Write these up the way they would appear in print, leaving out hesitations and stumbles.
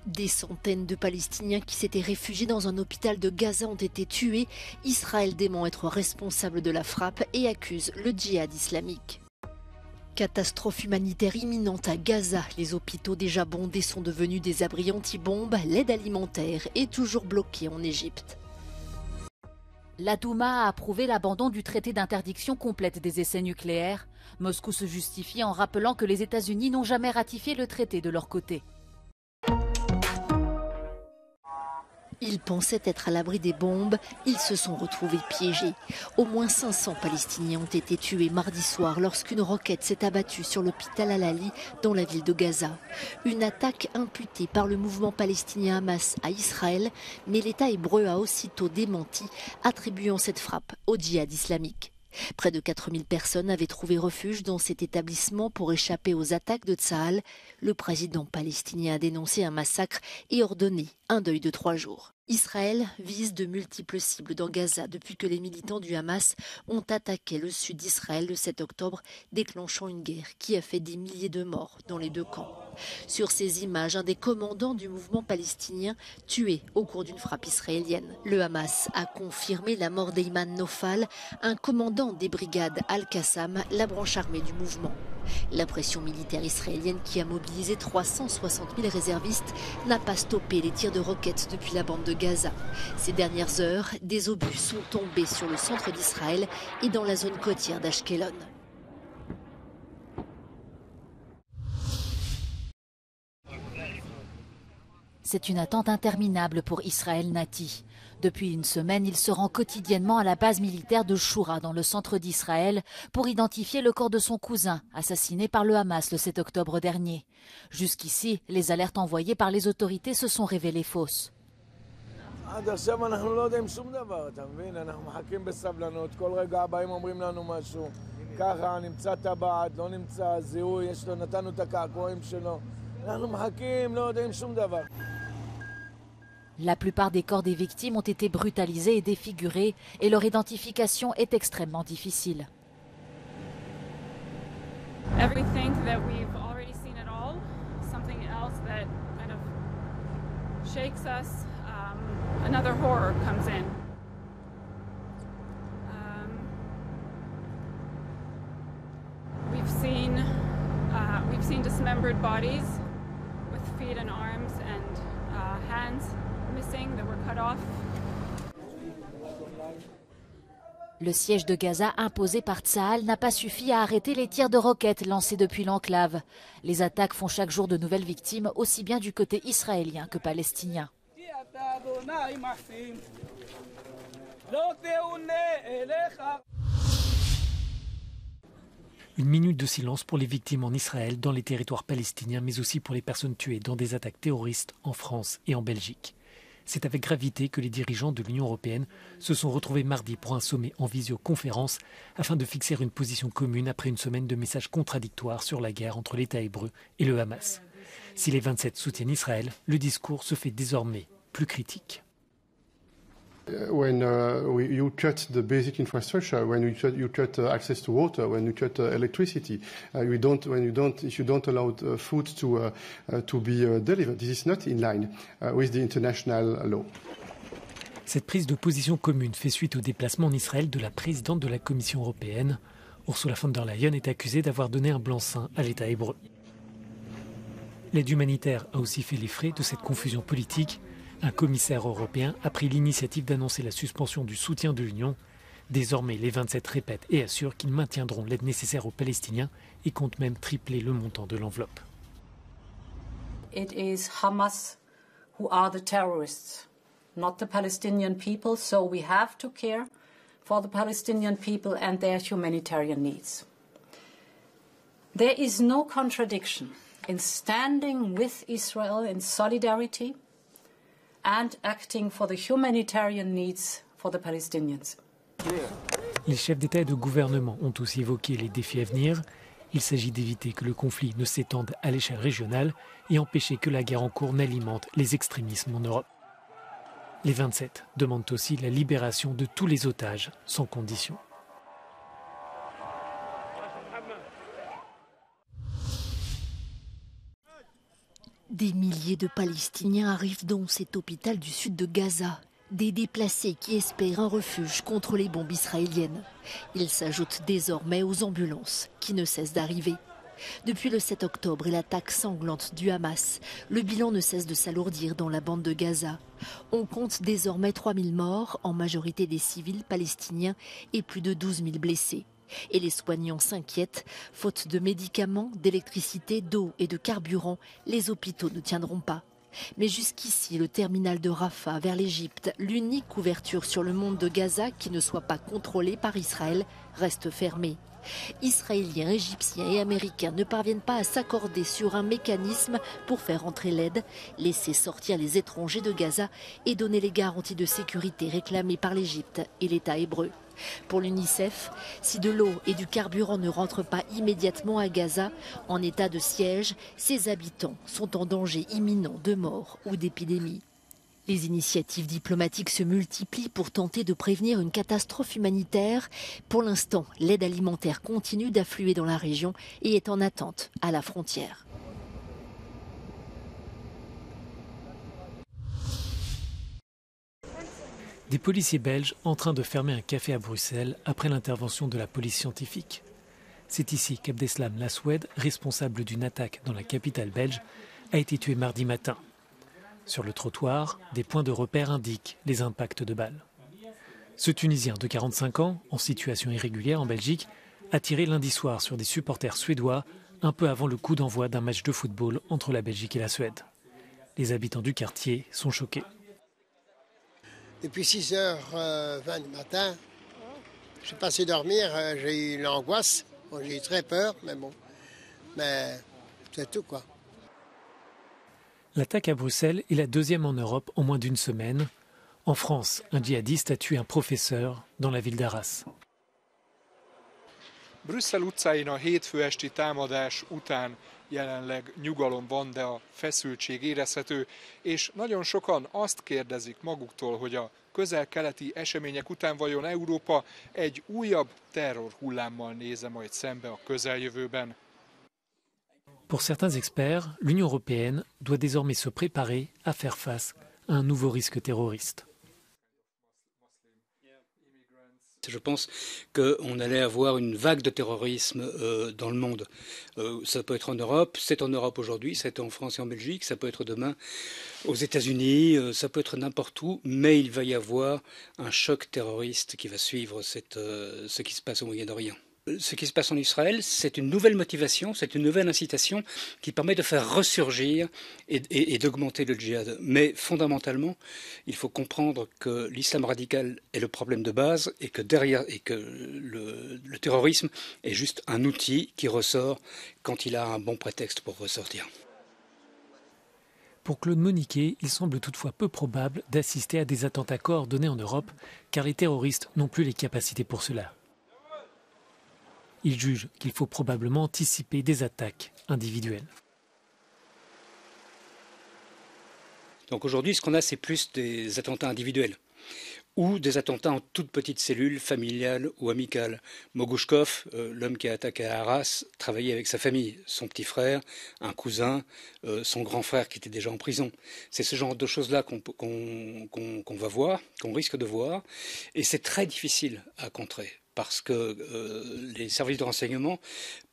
Des centaines de Palestiniens qui s'étaient réfugiés dans un hôpital de Gaza ont été tués. Israël dément être responsable de la frappe et accuse le djihad islamique. Catastrophe humanitaire imminente à Gaza. Les hôpitaux déjà bondés sont devenus des abris anti-bombes. L'aide alimentaire est toujours bloquée en Égypte. La Douma a approuvé l'abandon du traité d'interdiction complète des essais nucléaires. Moscou se justifie en rappelant que les États-Unis n'ont jamais ratifié le traité de leur côté. Ils pensaient être à l'abri des bombes, ils se sont retrouvés piégés. Au moins 500 Palestiniens ont été tués mardi soir lorsqu'une roquette s'est abattue sur l'hôpital Al-Ali dans la ville de Gaza. Une attaque imputée par le mouvement palestinien Hamas à Israël, mais l'État hébreu a aussitôt démenti, attribuant cette frappe au djihad islamique. Près de 4000 personnes avaient trouvé refuge dans cet établissement pour échapper aux attaques de Tsahal. Le président palestinien a dénoncé un massacre et ordonné un deuil de 3 jours. Israël vise de multiples cibles dans Gaza depuis que les militants du Hamas ont attaqué le sud d'Israël le 7 octobre, déclenchant une guerre qui a fait des milliers de morts dans les deux camps. Sur ces images, un des commandants du mouvement palestinien tué au cours d'une frappe israélienne. Le Hamas a confirmé la mort d'Eyman Nofal, un commandant des brigades Al-Qassam, la branche armée du mouvement. La pression militaire israélienne qui a mobilisé 360 000 réservistes n'a pas stoppé les tirs de roquettes depuis la bande de Gaza. Ces dernières heures, des obus sont tombés sur le centre d'Israël et dans la zone côtière d'Ashkelon. C'est une attente interminable pour Israël Nati. Depuis une semaine, il se rend quotidiennement à la base militaire de Shura dans le centre d'Israël pour identifier le corps de son cousin, assassiné par le Hamas le 7 octobre dernier. Jusqu'ici, les alertes envoyées par les autorités se sont révélées fausses. La plupart des corps des victimes ont été brutalisés et défigurés et leur identification est extrêmement difficile. Everything that we've already seen at all, something else that kind of shakes us, another horror comes in. We've seen dismembered bodies with feet and arms and hands missing that were cut off. Le siège de Gaza imposé par Tsahal n'a pas suffi à arrêter les tirs de roquettes lancés depuis l'enclave. Les attaques font chaque jour de nouvelles victimes, aussi bien du côté israélien que palestinien. Une minute de silence pour les victimes en Israël, dans les territoires palestiniens, mais aussi pour les personnes tuées dans des attaques terroristes en France et en Belgique. C'est avec gravité que les dirigeants de l'Union européenne se sont retrouvés mardi pour un sommet en visioconférence afin de fixer une position commune après une semaine de messages contradictoires sur la guerre entre l'État hébreu et le Hamas. Si les 27 soutiennent Israël, le discours se fait désormais plus critique. When you cut the basic infrastructure, when you cut access to water, when you cut electricity, if you don't allow food to be delivered, this is not in line with the international law. Cette prise de position commune fait suite au déplacement en Israël de la présidente de la Commission européenne. Ursula von der Leyen est accusée d'avoir donné un blanc-seing à l'État hébreu. L'aide humanitaire a aussi fait les frais de cette confusion politique. Un commissaire européen a pris l'initiative d'annoncer la suspension du soutien de l'Union. Désormais, les 27 répètent et assurent qu'ils maintiendront l'aide nécessaire aux Palestiniens et comptent même tripler le montant de l'enveloppe. It is Hamas who are the terrorists, not the Palestinian people, so we have to care for the Palestinian people and their humanitarian needs. There is no contradiction in standing with Israel in solidarity and acting for the humanitarian needs for the Palestinians. Les chefs d'État et de gouvernement ont aussi évoqué les défis à venir. Il s'agit d'éviter que le conflit ne s'étende à l'échelle régionale et empêcher que la guerre en cours n'alimente les extrémismes en Europe. Les 27 demandent aussi la libération de tous les otages sans condition. Des milliers de Palestiniens arrivent dans cet hôpital du sud de Gaza. Des déplacés qui espèrent un refuge contre les bombes israéliennes. Ils s'ajoutent désormais aux ambulances qui ne cessent d'arriver. Depuis le 7 octobre et l'attaque sanglante du Hamas, le bilan ne cesse de s'alourdir dans la bande de Gaza. On compte désormais 3000 morts, en majorité des civils palestiniens, et plus de 12 000 blessés. Et les soignants s'inquiètent. Faute de médicaments, d'électricité, d'eau et de carburant, les hôpitaux ne tiendront pas. Mais jusqu'ici, le terminal de Rafah vers l'Égypte, l'unique ouverture sur le monde de Gaza qui ne soit pas contrôlée par Israël, reste fermé. Israéliens, Égyptiens et Américains ne parviennent pas à s'accorder sur un mécanisme pour faire entrer l'aide, laisser sortir les étrangers de Gaza et donner les garanties de sécurité réclamées par l'Égypte et l'État hébreu. Pour l'UNICEF, si de l'eau et du carburant ne rentrent pas immédiatement à Gaza, en état de siège, ses habitants sont en danger imminent de mort ou d'épidémie. Les initiatives diplomatiques se multiplient pour tenter de prévenir une catastrophe humanitaire. Pour l'instant, l'aide alimentaire continue d'affluer dans la région et est en attente à la frontière. Des policiers belges en train de fermer un café à Bruxelles après l'intervention de la police scientifique. C'est ici qu'Abdeslam Laswed, responsable d'une attaque dans la capitale belge, a été tué mardi matin. Sur le trottoir, des points de repère indiquent les impacts de balles. Ce Tunisien de 45 ans, en situation irrégulière en Belgique, a tiré lundi soir sur des supporters suédois un peu avant le coup d'envoi d'un match de football entre la Belgique et la Suède. Les habitants du quartier sont choqués. Depuis 6h20 du matin, je n'ai pas su dormir, j'ai eu l'angoisse, j'ai eu très peur, mais bon, c'est tout quoi. L'attaque à Bruxelles est la deuxième en Europe en moins d'une semaine. En France, un djihadiste a tué un professeur dans la ville d'Arras. Brüsszel utcáin a hétfő esti támadás után jelenleg nyugalom van, de a feszültség érezhető, és nagyon sokan azt kérdezik maguktól, hogy a közel-keleti események után vajon Európa egy újabb terrorhullámmal néz-e majd szembe a közeljövőben. Pour certains experts, l'Union européenne doit désormais se préparer à faire face à un nouveau risque terroriste. Je pense qu'on allait avoir une vague de terrorisme dans le monde. Ça peut être en Europe, c'est en Europe aujourd'hui, c'est en France et en Belgique, ça peut être demain aux États-Unis, ça peut être n'importe où, mais il va y avoir un choc terroriste qui va suivre ce qui se passe au Moyen-Orient. Ce qui se passe en Israël, c'est une nouvelle motivation, c'est une nouvelle incitation qui permet de faire ressurgir et d'augmenter le djihad. Mais fondamentalement, il faut comprendre que l'islam radical est le problème de base et que derrière le terrorisme est juste un outil qui ressort quand il a un bon prétexte pour ressortir. Pour Claude Moniquet, il semble toutefois peu probable d'assister à des attentats coordonnés en Europe, car les terroristes n'ont plus les capacités pour cela. Il juge qu'il faut probablement anticiper des attaques individuelles. Donc aujourd'hui, ce qu'on a, c'est plus des attentats individuels ou des attentats en toutes petites cellules familiales ou amicales. Mogouchkov, l'homme qui a attaqué à Arras, travaillait avec sa famille, son petit frère, un cousin, son grand frère qui était déjà en prison. C'est ce genre de choses-là qu'on va voir, qu'on risque de voir, et c'est très difficile à contrer. Parce que les services de renseignement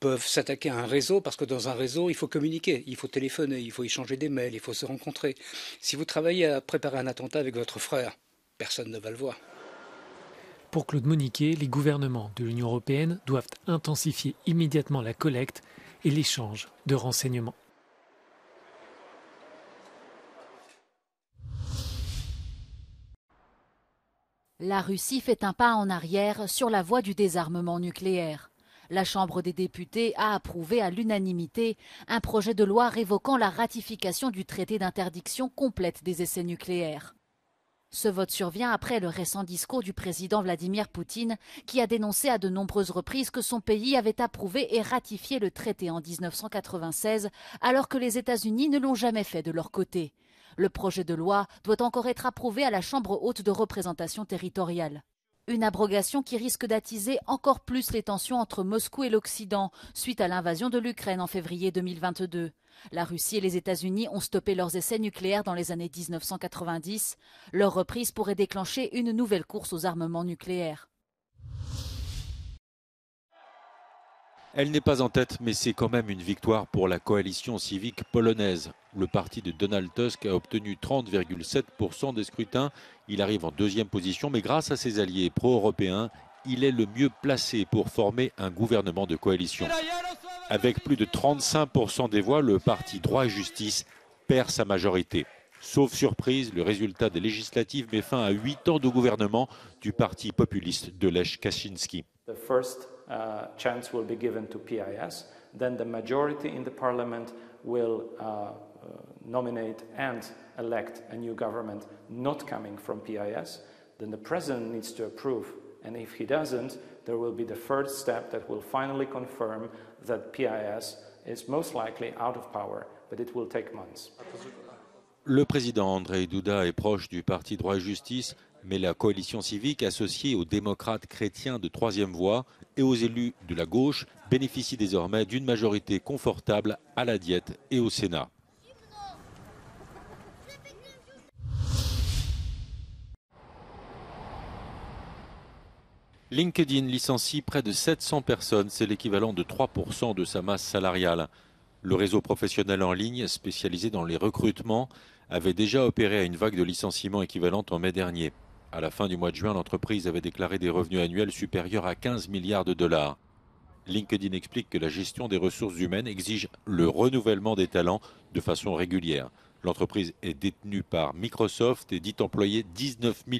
peuvent s'attaquer à un réseau, parce que dans un réseau, il faut communiquer, il faut téléphoner, il faut échanger des mails, il faut se rencontrer. Si vous travaillez à préparer un attentat avec votre frère, personne ne va le voir. Pour Claude Moniquet, les gouvernements de l'Union européenne doivent intensifier immédiatement la collecte et l'échange de renseignements. La Russie fait un pas en arrière sur la voie du désarmement nucléaire. La Chambre des députés a approuvé à l'unanimité un projet de loi révoquant la ratification du traité d'interdiction complète des essais nucléaires. Ce vote survient après le récent discours du président Vladimir Poutine qui a dénoncé à de nombreuses reprises que son pays avait approuvé et ratifié le traité en 1996 alors que les États-Unis ne l'ont jamais fait de leur côté. Le projet de loi doit encore être approuvé à la Chambre haute de représentation territoriale. Une abrogation qui risque d'attiser encore plus les tensions entre Moscou et l'Occident suite à l'invasion de l'Ukraine en février 2022. La Russie et les États-Unis ont stoppé leurs essais nucléaires dans les années 1990. Leur reprise pourrait déclencher une nouvelle course aux armements nucléaires. Elle n'est pas en tête, mais c'est quand même une victoire pour la coalition civique polonaise. Le parti de Donald Tusk a obtenu 30,7% des scrutins. Il arrive en deuxième position, mais grâce à ses alliés pro-européens, il est le mieux placé pour former un gouvernement de coalition. Avec plus de 35% des voix, le parti Droit et Justice perd sa majorité. Sauf surprise, le résultat des législatives met fin à 8 ans de gouvernement du parti populiste de Lech Kaczynski. Chance will be given to PIS, then the majority in the parliament will nominate and elect a new government not coming from PIS. Then the president needs to approve, and if he doesn't, there will be the first step that will finally confirm that PIS is most likely out of power, but it will take months. Le président Andrzej Duda est proche du parti Droit et Justice, mais la coalition civique associée aux démocrates chrétiens de troisième voie et aux élus de la gauche bénéficie désormais d'une majorité confortable à la Diète et au Sénat. LinkedIn licencie près de 700 personnes, c'est l'équivalent de 3% de sa masse salariale. Le réseau professionnel en ligne, spécialisé dans les recrutements, avait déjà opéré à une vague de licenciements équivalente en mai dernier. À la fin du mois de juin, l'entreprise avait déclaré des revenus annuels supérieurs à 15 milliards de dollars. LinkedIn explique que la gestion des ressources humaines exige le renouvellement des talents de façon régulière. L'entreprise est détenue par Microsoft et dit employer 19 000